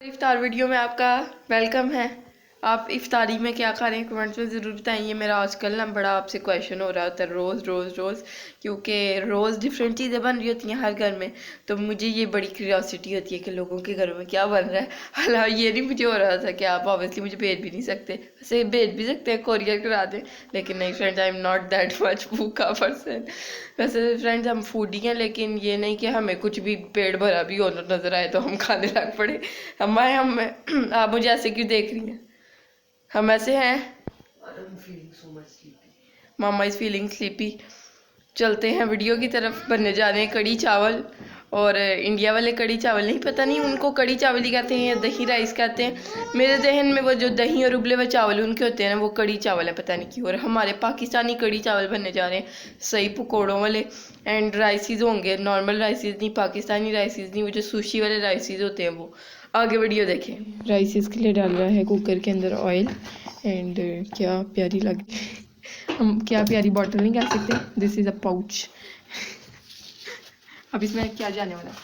इफ्तार video में आपका welcome है। आप इफ्तारी में क्या खा रहे हैं कमेंट्स में ज़रूर बताइए। मेरा आजकल ना बड़ा आपसे क्वेश्चन हो रहा होता है रोज़ रोज़ रोज़, क्योंकि रोज़ डिफरेंट चीज़ें बन रही होती हैं हर घर में। तो मुझे ये बड़ी क्यूरियोसिटी होती है कि लोगों के घरों में क्या बन रहा है। हालांकि ये नहीं मुझे हो रहा था कि आप ऑब्वियसली मुझे भेज भी नहीं सकते, वैसे भेज भी सकते हैं, कोरियर करा दें, लेकिन नहीं friends, I am not that much भूखा पर्सन। वैसे फ्रेंड्स हम फूडी हैं, लेकिन ये नहीं कि हमें कुछ भी पेट भरा भी हो नज़र आए तो हम खाने लग पड़े। हम आप मुझे ऐसे क्यों देख रही हैं? हम ऐसे हैं। मामा इज़ फीलिंग स्लीपी। चलते हैं वीडियो की तरफ। बनने जा रहे हैं कड़ी चावल, और इंडिया वाले कड़ी चावल नहीं, पता नहीं उनको कड़ी चावल ही कहते हैं या दही राइस कहते हैं। मेरे जहन में वो जो दही और उबले हुए चावल उनके होते हैं ना, वो कड़ी चावल है, पता नहीं क्यों। और हमारे पाकिस्तानी कड़ी चावल बनने जा रहे हैं, सही पकौड़ों वाले। एंड राइसिस होंगे, नॉर्मल राइसिस नहीं, पाकिस्तानी राइसिस नहीं, वो जो सुशी वाले राइसिस होते हैं वो। आगे वीडियो देखें। राइसिस के लिए डाल रहा है कुकर के अंदर ऑयल। एंड क्या प्यारी लग हम क्या प्यारी बॉटल नहीं कह सकते, दिस इज़ अ पाउच। अब इसमें क्या जाने वाला है?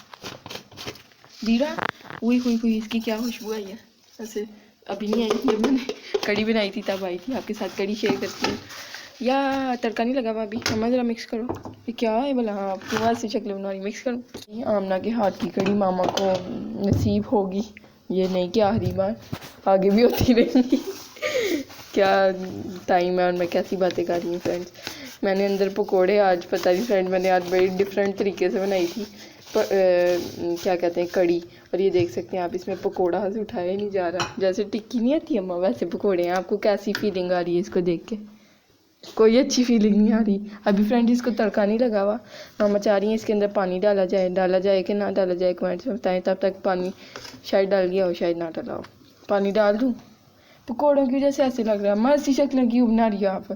जीरा। हुई हुई हुई, इसकी क्या खुशबू आई है। ऐसे अभी नहीं आई, जब मैंने कड़ी बनाई थी तब आई थी। आपके साथ कड़ी शेयर करती हूँ। या तड़का नहीं लगा हुआ अभी, हमें ज़रा मिक्स करो। ये क्या है भला? हाँ, आपकी आवाज़ से शक्ल बना रही, मिक्स करो। आमना के हाथ की कड़ी मामा को नसीब होगी, ये नहीं कि आखिरी बार, आगे भी होती रहेंगी। क्या टाइम है और मैं कैसी बातें कर रही हूँ फ्रेंड्स। मैंने अंदर पकोड़े आज, पता नहीं फ्रेंड, मैंने आज बड़ी डिफरेंट तरीके से बनाई थी क्या कहते हैं, कड़ी। और ये देख सकते हैं आप, इसमें पकोड़ा से उठाया ही नहीं जा रहा। जैसे टिक्की नहीं आती अम्मा, वैसे पकोड़े हैं। आपको कैसी फीलिंग आ रही है इसको देख के? कोई अच्छी फीलिंग नहीं आ रही अभी फ्रेंड। इसको तड़का नहीं लगा हुआ। मामा चाह रही हैं इसके अंदर पानी डाला जाए कि ना डाला जाए, कमेंट्स में बताएं। तब तक पानी शायद डाल गया हो, शायद ना डाला हो। पानी डाल दूँ? पकौड़ों की वजह से ऐसे लग रहा है। मस्त शक्ल क्यों बना रही हो आप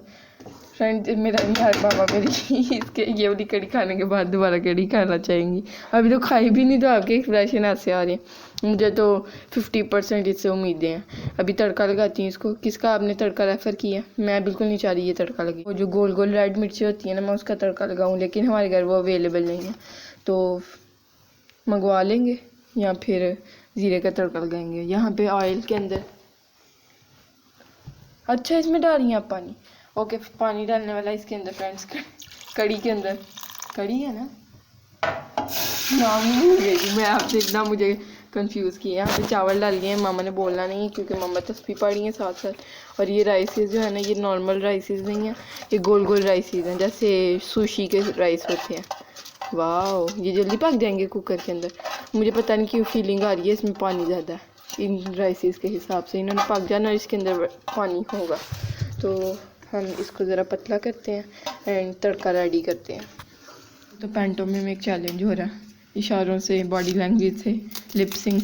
फ्रेंड? मेरा यार बाबा मेरी इसके ये वाली कड़ी खाने के बाद दोबारा कड़ी खाना चाहेंगी। अभी तो खाई भी नहीं, तो आपके एक्सप्रेशन ऐसे आ रहे हैं। मुझे तो 50% इससे उम्मीदें हैं। अभी तड़का लगाती हूँ इसको। किसका आपने तड़का रेफ़र किया? मैं बिल्कुल नहीं चाह रही ये तड़का लगे। वो जो गोल गोल रेड मिर्ची होती है ना, मैं उसका तड़का लगाऊँ, लेकिन हमारे घर वो अवेलेबल नहीं है, तो मंगवा लेंगे या फिर ज़ीरे का तड़का लगाएंगे। यहाँ पे ऑयल के अंदर, अच्छा इसमें डाल रही हैं आप पानी? ओके, पानी डालने वाला इसके अंदर फ्रेंड्स, कड़ी के अंदर। कड़ी है ना, नाम ही भूल गई मैं आपसे, इतना मुझे कंफ्यूज किया। यहाँ पे चावल डाल दिए हैं, मामा ने बोलना नहीं है क्योंकि मामा तस्बीह पढ़ी हैं साथ साथ। और ये राइसेस जो है ना, ये नॉर्मल राइसेस नहीं है, ये गोल गोल राइसेस हैं, जैसे सुशी के राइस होते हैं। वाह, ये जल्दी पक जाएंगे कुकर के अंदर। मुझे पता नहीं क्यों फीलिंग आ रही है इसमें पानी ज़्यादा है। इन राइसेस के हिसाब से इन्होंने पक जाना और इसके अंदर पानी होगा। तो हम इसको ज़रा पतला करते हैं एंड तड़का रेडी करते हैं। तो पैंटो में एक चैलेंज हो रहा है, इशारों से, बॉडी लैंग्वेज से, लिप सिंक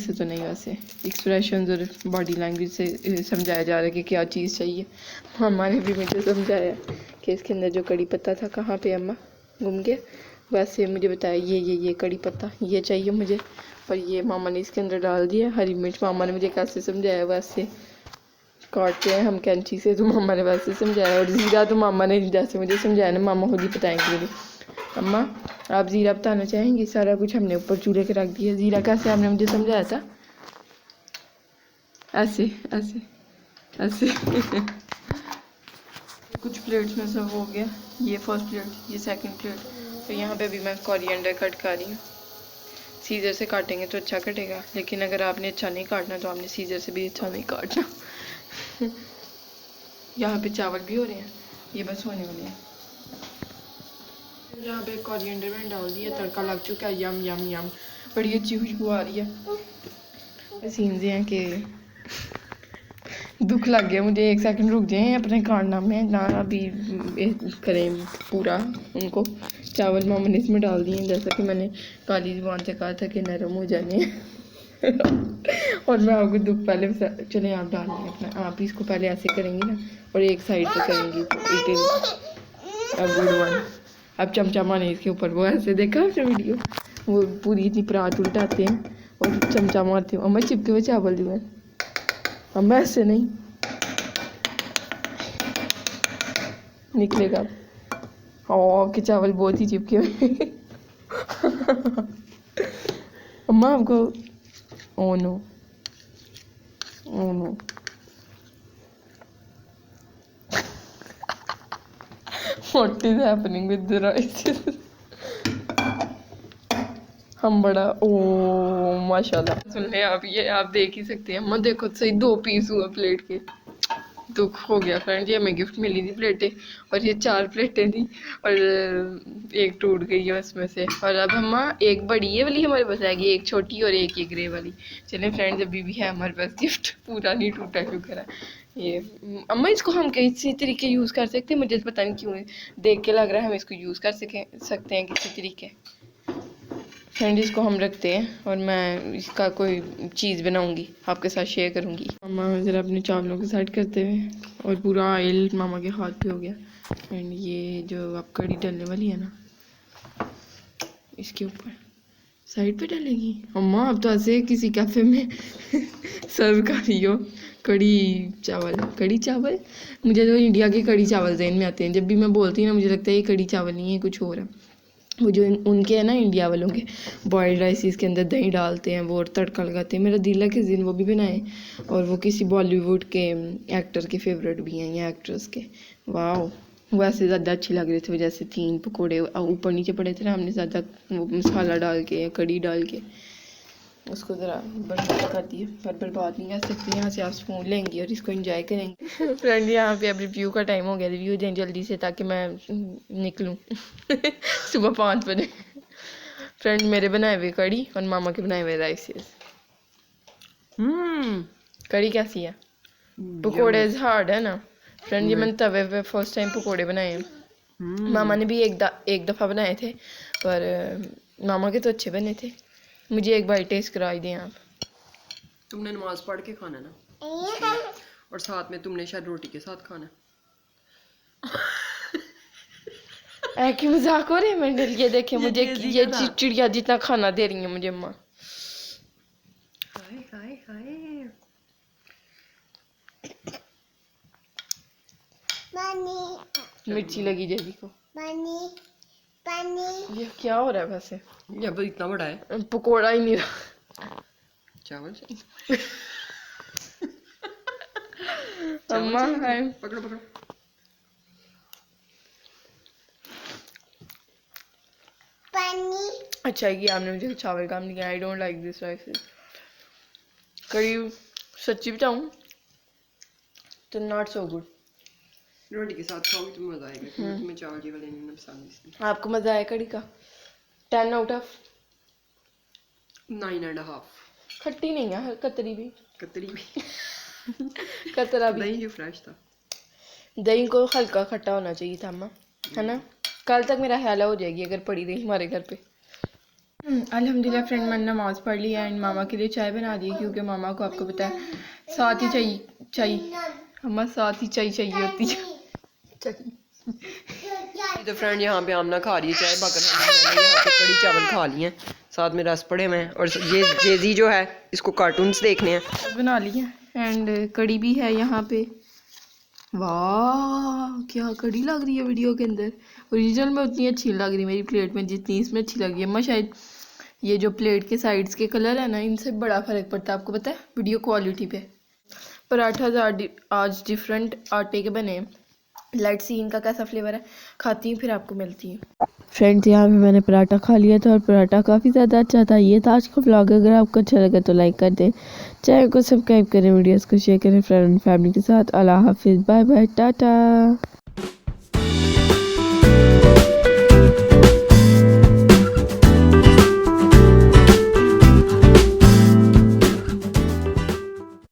से तो नहीं, वैसे एक्सप्रेशन और बॉडी लैंग्वेज से समझाया जा रहा है कि क्या चीज़ चाहिए। अम्मा ने भी मुझे समझाया कि इसके अंदर जो कड़ी पत्ता था, कहाँ पे अम्मा घूम गया, वैसे मुझे बताया ये कड़ी पत्ता ये चाहिए मुझे। और ये मामा ने इसके अंदर डाल दिया। हरी मिर्च मामा ने मुझे कैसे समझाया वैसे काटते हैं हम कैंची से, तो मामा ने वैसे समझाया। और ज़ीरा तो मामा ने जैसे मुझे समझाया ना, मामा खुद ही बताएंगे मुझे। अम्मा आप ज़ीरा बताना चाहेंगी? सारा कुछ हमने ऊपर चूल्हे के रख दिया। ज़ीरा कैसे आपने मुझे समझाया था? ऐसे ऐसे ऐसे। कुछ प्लेट्स में सब हो गया। ये फर्स्ट प्लेट, ये सेकंड प्लेट। तो यहाँ पे भी मैं कोरिएंडर कट कर रही हूँ। सीज़र से काटेंगे तो अच्छा कटेगा, लेकिन अगर आपने अच्छा नहीं काटना तो आपने सीज़र से भी अच्छा नहीं काटना। यहाँ पे चावल भी हो रहे हैं, ये बस होने वाले हैं। यहाँ पे कोरिएंडर मैंने डाल दिया, तड़का लग चुका है। यम यम यम, बड़ी अच्छी खुशबू आ रही है। सीन से हैं कि दुख लग गया मुझे। एक सेकंड रुक जाए, अपने कारनामे ना अभी करें पूरा उनको। चावल मामा ने इसमें डाल दिए, जैसा कि मैंने काली जुबान से कहा था कि नरम हो जाने। और मैं आपको दुख पहले चले आप डाल लें अपना, आप इसको पहले ऐसे करेंगी ना और एक साइड पे करेंगी। It is a good one. अब चमचा मारे इसके ऊपर, वो ऐसे देखा आपने वीडियो, वो पूरी इतनी परात उल्टाते हैं और चमचा मारते हो। अम्मा चिपके हुए चावल जो है, अम्मा ऐसे नहीं निकलेगा। ओ के चावल बहुत ही चिपके हुए। अम्मा आपको oh no, oh no. What is happening with the rice? हम बड़ा ओ माशाल्लाह सुन ले आप, ये आप देख ही सकते हैं। अम्मा देखो सही, 2 पीस हुआ प्लेट के। दुख हो गया फ्रेंड, ये हमें गिफ्ट मिली थी प्लेटें, और ये 4 प्लेटें थी और एक टूट गई है उसमें से। और अब अम्मा एक बड़ी ये वाली हमारे पास आएगी, एक छोटी और एक ये ग्रे वाली। चलें फ्रेंड्स, अभी भी है हमारे पास गिफ्ट, पूरा नहीं टूटा शुक्र है। ये अम्मा इसको हम किसी तरीके यूज़ कर सकते हैं, मुझे तो पता नहीं क्यों देख के लग रहा है हम इसको यूज़ कर सकते हैं किसी तरीके। फ्रेंड इसको हम रखते हैं और मैं इसका कोई चीज़ बनाऊंगी, आपके साथ शेयर करूंगी। मामा ज़रा अपने चावलों को साइड करते हुए, और पूरा ऑयल मामा के हाथ पे हो गया। एंड ये जो आप कड़ी डालने वाली है ना, इसके ऊपर साइड पे डालेगी अम्मा। अब तो ऐसे किसी कैफे में सर्व कर रही हो कड़ी चावल। कड़ी चावल, मुझे तो इंडिया के कड़ी चावल ज़हन में आते हैं। जब भी मैं बोलती हूँ ना, मुझे लगता है ये कड़ी चावल नहीं है, कुछ और है। वो जो उनके है ना इंडिया वालों के, बॉयल्ड राइस के अंदर दही डालते हैं वो और तड़का लगाते हैं। मेरा दिल है किस दिन वो भी बनाए, और वो किसी बॉलीवुड के एक्टर के फेवरेट भी हैं या एक्ट्रेस के। वाह, वैसे ज़्यादा अच्छे लग रहे थे, जैसे 3 पकोड़े ऊपर नीचे पड़े थे ना, हमने ज़्यादा वो मसाला डाल के, कड़ी डाल के उसको ज़रा बर्बाद कर दिए। पर बर्बाद नहीं कर सकते, यहाँ से आप स्पून लेंगी और इसको एंजॉय करेंगे। फ्रेंड यहाँ पे अब रिव्यू का टाइम हो गया, रिव्यू दें जल्दी से ताकि मैं निकलूँ सुबह 5 बजे। फ्रेंड मेरे बनाए हुए कड़ी और मामा के बनाए हुए राइसेस। कड़ी कैसी है? पकोड़े हार्ड है ना फ्रेंड, ये मैंने तवे पे फर्स्ट टाइम पकोड़े बनाए हैं। मामा ने भी एक दफ़ा बनाए थे, पर मामा के तो अच्छे बने थे। मुझे एक बार टेस्ट कराई दें आप। तुमने नमाज पढ़ के खाना ना, और साथ में तुमने शायद रोटी के साथ खाना। ऐ की मजाक हो रहे हैं मंडल, ये देखे मुझे ये चिड़िया जितना खाना दे रही है मुझे अम्मा। हाय हाय हाय, मिर्ची लगी जेबी को। ये क्या हो रहा है वैसे? ये अब इतना बड़ा है, पकोड़ा ही नहीं रहा, चावल अम्मा है। पकड़ो पकड़ो। अच्छा है कि आपने मुझे चावल काम दिया। I don't like this rice. कड़ी सच्ची बताऊं तो नॉट सो गुड। रोटी के साथ खाओगे तो मजा आएगा, क्योंकि तुम्हें चावल जी वाले नहीं पसंद इसलिए। आपको मजा आया कड़ी का? 10 आउट ऑफ 9.5। खट्टी नहीं है, कतरी भी भी कतरा भी। दही फ्रेश था। दही को हल्का खट्टा होना चाहिए था अम्मा, है ना? कल तक मेरा ख्याल हो जाएगी अगर पड़ी रही हमारे घर पे। अल्हम्दुलिल्लाह फ्रेंड, मैंने नमाज पढ़ ली एंड मामा के लिए चाय बना दी, क्योंकि मामा को आपको पता है साथ ही चाहिए अम्मा, साथ ही चाहिए होती है। तो फ्रेंड यहाँ पे आमना खा रही है चाय, बाकर मैंने यहाँ पे कड़ी चावल खा लिए हैं, साथ में रस पड़े हुए हैं, और ये जेजी जो है इसको कार्टून्स देखने हैं। बना लिया एंड कड़ी भी है यहाँ पे। वाह क्या कड़ी लग रही है वीडियो के अंदर। ओरिजिनल में उतनी अच्छी नहीं लग रही मेरी प्लेट में जितनी इसमें अच्छी लग रही है अम्मा। शायद ये जो प्लेट के साइड्स के कलर है ना, इनसे बड़ा फ़र्क पड़ता है, आपको पता है वीडियो क्वालिटी पे। पराठा आज डिफरेंट आटे के बने। लेट्स सी इनका कैसा फ्लेवर है, खाती हूँ फिर आपको मिलती हूँ। फ्रेंड्स यहाँ पे मैंने पराठा खा लिया था और पराठा काफ़ी ज़्यादा अच्छा था। ये था आज का व्लॉग। अगर आपको अच्छा लगा तो लाइक कर दें, चैनल को सब्सक्राइब करें, वीडियोस को शेयर करें फ्रेंड फैमिली के साथ। अल्लाह हाफिज़, बाय बाय, टाटा।